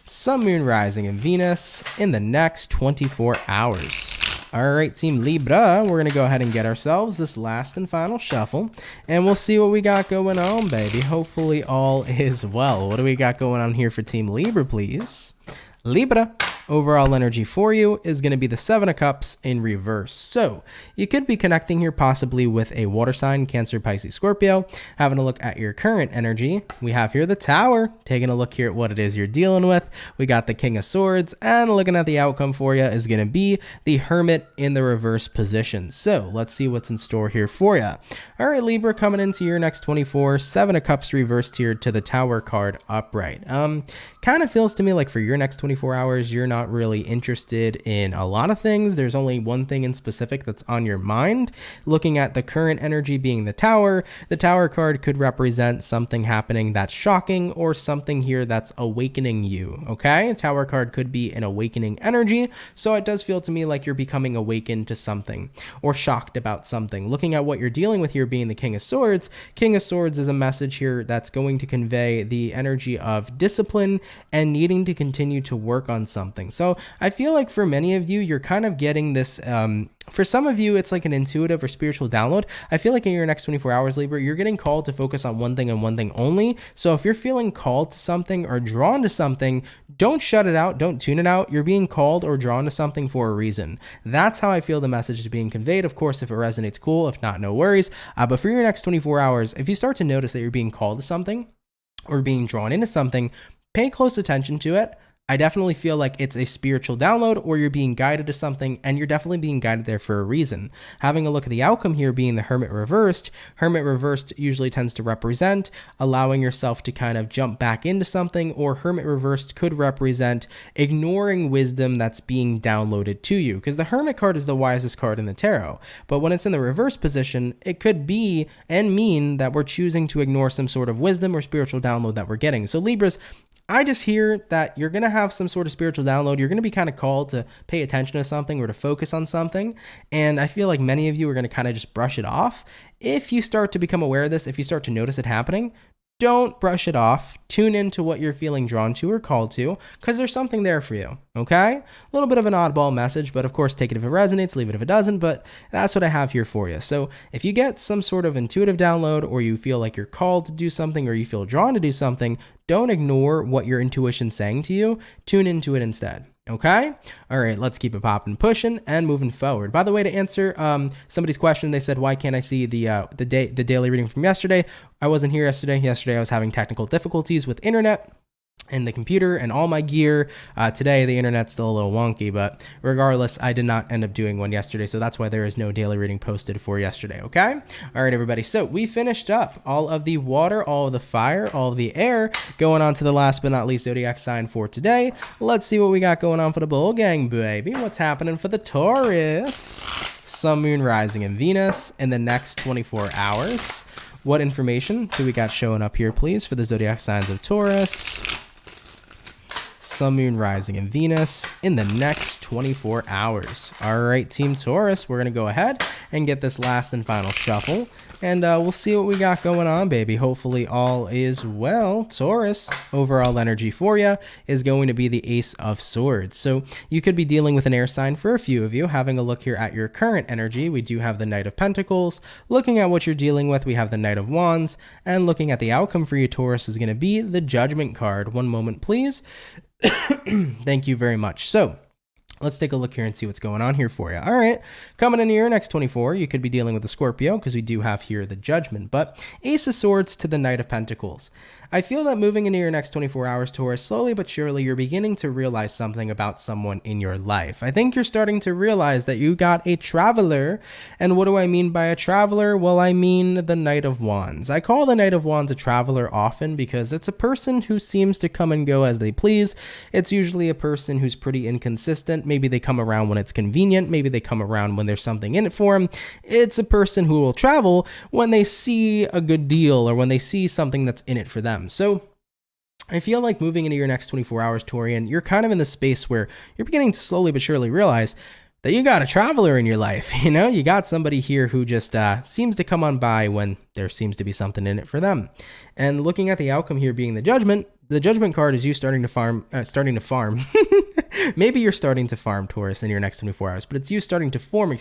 Sun, Moon, Rising, and Venus in the next 24 hours. All right, Team Libra, we're going to go ahead and get ourselves this last and final shuffle, and we'll see what we got going on, baby. Hopefully all is well. What do we got going on here for Team Libra, please? Libra, overall energy for you is going to be the Seven of Cups in reverse. So you could be connecting here possibly with a water sign, Cancer, Pisces, Scorpio. Having a look at your current energy, we have here the Tower. Taking a look here at what it is you're dealing with. We got the King of Swords, and looking at the outcome for you is going to be the Hermit in the reverse position. So let's see what's in store here for you. All right, Libra, coming into your next 24, Seven of Cups reversed here to the Tower card upright. Kind of feels to me like for your next 24 hours, you're not really interested in a lot of things. There's only one thing in specific that's on your mind. Looking at the current energy being the Tower card could represent something happening that's shocking or something here that's awakening you, okay? A Tower card could be an awakening energy, so it does feel to me like you're becoming awakened to something or shocked about something. Looking at what you're dealing with here being the King of Swords is a message here that's going to convey the energy of discipline and needing to continue to work on something. So I feel like for many of you, you're kind of getting this, for some of you, it's like an intuitive or spiritual download. I feel like in your next 24 hours, Libra, you're getting called to focus on one thing and one thing only. So if you're feeling called to something or drawn to something, don't shut it out. Don't tune it out. You're being called or drawn to something for a reason. That's how I feel the message is being conveyed. Of course, if it resonates, cool. If not, no worries. But for your next 24 hours, if you start to notice that you're being called to something or being drawn into something, pay close attention to it. I definitely feel like it's a spiritual download or you're being guided to something, and you're definitely being guided there for a reason. Having a look at the outcome here being the Hermit reversed usually tends to represent allowing yourself to kind of jump back into something, or Hermit reversed could represent ignoring wisdom that's being downloaded to you, because the Hermit card is the wisest card in the tarot. But when it's in the reverse position, it could be and mean that we're choosing to ignore some sort of wisdom or spiritual download that we're getting. So Libras, I just hear that you're going to have some sort of spiritual download. You're going to be kind of called to pay attention to something or to focus on something. And I feel like many of you are going to kind of just brush it off. If you start to become aware of this, if you start to notice it happening, don't brush it off. Tune into what you're feeling drawn to or called to, because there's something there for you, okay? A little bit of an oddball message, but of course, take it if it resonates, leave it if it doesn't, but that's what I have here for you. So if you get some sort of intuitive download, or you feel like you're called to do something, or you feel drawn to do something, don't ignore what your intuition's saying to you. Tune into it instead. Okay. All right. Let's keep it popping, pushing, and moving forward. By the way, to answer somebody's question, they said, "Why can't I see the daily reading from yesterday?" I wasn't here yesterday. Yesterday, I was having technical difficulties with internet and the computer and all my gear. Today, the internet's still a little wonky, but regardless, I did not end up doing one yesterday, so that's why there is no daily reading posted for yesterday, okay? All right, everybody, so we finished up all of the water, all of the fire, all of the air, going on to the last but not least zodiac sign for today. Let's see what we got going on for the bull gang, baby. What's happening for the Taurus? Sun, Moon, Rising, and Venus in the next 24 hours. What information do we got showing up here, please, for the zodiac signs of Taurus? Sun, Moon, Rising, and Venus in the next 24 hours. All right, Team Taurus, we're going to go ahead and get this last and final shuffle, and we'll see what we got going on, baby. Hopefully all is well. Taurus, overall energy for you is going to be the Ace of Swords. So you could be dealing with an air sign for a few of you. Having a look here at your current energy, we do have the Knight of Pentacles. Looking at what you're dealing with, we have the Knight of Wands. And looking at the outcome for you, Taurus, is going to be the Judgment card. One moment, please. Thank you very much. So let's take a look here and see what's going on here for you. All right, coming in your next 24, you could be dealing with a Scorpio, because we do have here the Judgment, but Ace of Swords to the Knight of Pentacles. I feel that moving into your next 24 hours, Taurus, slowly but surely, you're beginning to realize something about someone in your life. I think you're starting to realize that you got a traveler. And what do I mean by a traveler? Well, I mean the Knight of Wands. I call the Knight of Wands a traveler often because it's a person who seems to come and go as they please. It's usually a person who's pretty inconsistent. Maybe they come around when it's convenient. Maybe they come around when there's something in it for them. It's a person who will travel when they see a good deal or when they see something that's in it for them. So I feel like moving into your next 24 hours, Taurian, you're kind of in the space where you're beginning to slowly but surely realize that you got a traveler in your life. You know, you got somebody here who just seems to come on by when there seems to be something in it for them. And looking at the outcome here being the Judgment card is you starting to farm. Maybe you're starting to farm, Taurus, in your next 24 hours, but it's you starting to form,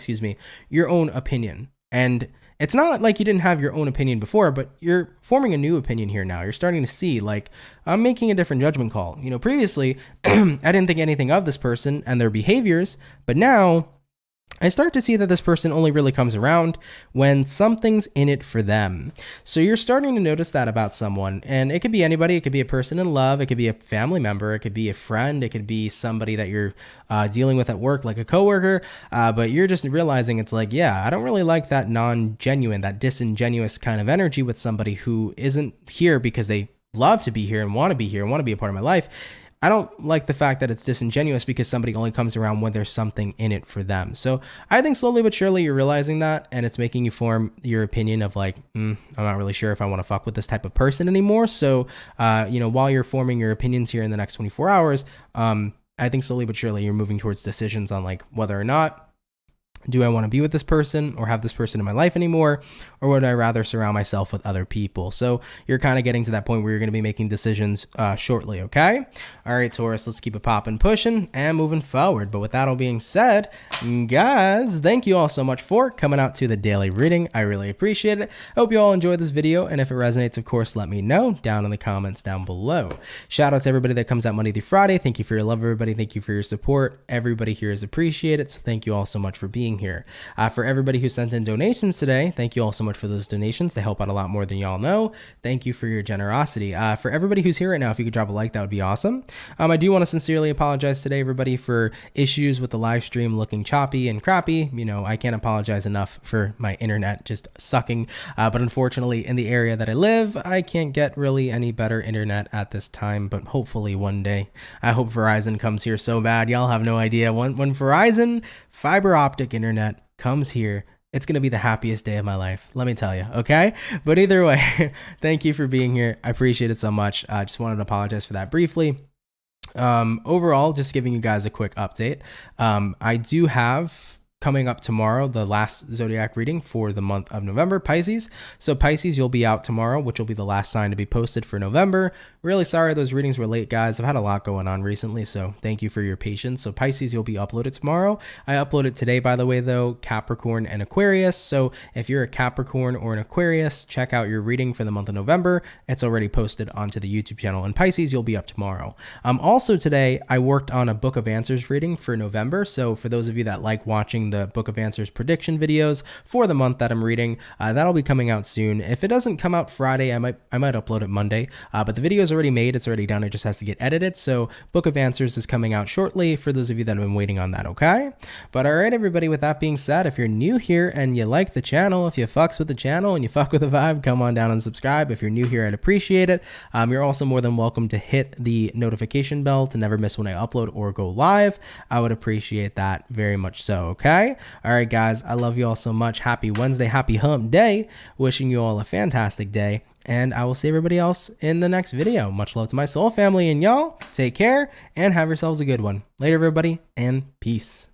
your own opinion. And it's not like you didn't have your own opinion before, but you're forming a new opinion here now. You're starting to see, like, I'm making a different judgment call. You know, previously, I didn't think anything of this person and their behaviors, but now I start to see that this person only really comes around when something's in it for them. So you're starting to notice that about someone, and it could be anybody. It could be a person in love. It could be a family member. It could be a friend. It could be somebody that you're dealing with at work, like a coworker. But you're just realizing it's like, yeah, I don't really like that non-genuine, that disingenuous kind of energy with somebody who isn't here because they love to be here and want to be here and want to be a part of my life. I don't like the fact that it's disingenuous because somebody only comes around when there's something in it for them. So I think slowly but surely you're realizing that, and it's making you form your opinion of like, I'm not really sure if I want to fuck with this type of person anymore. So, while you're forming your opinions here in the next 24 hours, I think slowly but surely you're moving towards decisions on like whether or not do I want to be with this person or have this person in my life anymore, or would I rather surround myself with other people? So you're kind of getting to that point where you're going to be making decisions shortly, okay? All right, Taurus, let's keep it popping, pushing, and moving forward. But with that all being said, guys, thank you all so much for coming out to the daily reading. I really appreciate it. I hope you all enjoyed this video, and if it resonates, of course, let me know down in the comments down below. Shout out to everybody that comes out Monday through Friday. Thank you for your love, everybody. Thank you for your support. Everybody here is appreciated, so thank you all so much for being here. For everybody who sent in donations today, thank you all so much for those donations. They help out a lot more than y'all know. Thank you for your generosity. For everybody who's here right now, if you could drop a like, that would be awesome. I do want to sincerely apologize today, everybody, for issues with the live stream looking choppy and crappy. You know, I can't apologize enough for my internet just sucking. But unfortunately, in the area that I live, I can't get really any better internet at this time, but hopefully one day. I hope Verizon comes here so bad. Y'all have no idea. When Verizon fiber optic internet comes here, it's going to be the happiest day of my life, let me tell you, okay? But either way, thank you for being here. I appreciate it so much. I just wanted to apologize for that briefly. Overall, just giving you guys a quick update. I do have coming up tomorrow, the last zodiac reading for the month of November, Pisces. So Pisces, you'll be out tomorrow, which will be the last sign to be posted for November. Really sorry those readings were late, guys. I've had a lot going on recently, so thank you for your patience. So Pisces, you'll be uploaded tomorrow. I uploaded today, by the way, though, Capricorn and Aquarius. So if you're a Capricorn or an Aquarius, check out your reading for the month of November. It's already posted onto the YouTube channel. And Pisces, you'll be up tomorrow. Also today, I worked on a Book of Answers reading for November. So for those of you that like watching the Book of Answers prediction videos for the month that I'm reading, that'll be coming out soon. If it doesn't come out Friday, I might upload it Monday, but the video is already made. It's already done. It just has to get edited. So Book of Answers is coming out shortly for those of you that have been waiting on that. Okay. But all right, everybody, with that being said, if you're new here and you like the channel, if you fucks with the channel and you fuck with the vibe, come on down and subscribe. If you're new here, I'd appreciate it. You're also more than welcome to hit the notification bell to never miss when I upload or go live. I would appreciate that very much so. Okay. All right, guys, I love you all so much. Happy Wednesday, happy hump day. Wishing you all a fantastic day, and I will see everybody else in the next video. Much love to my soul family, and y'all take care and have yourselves a good one. Later, everybody, and peace.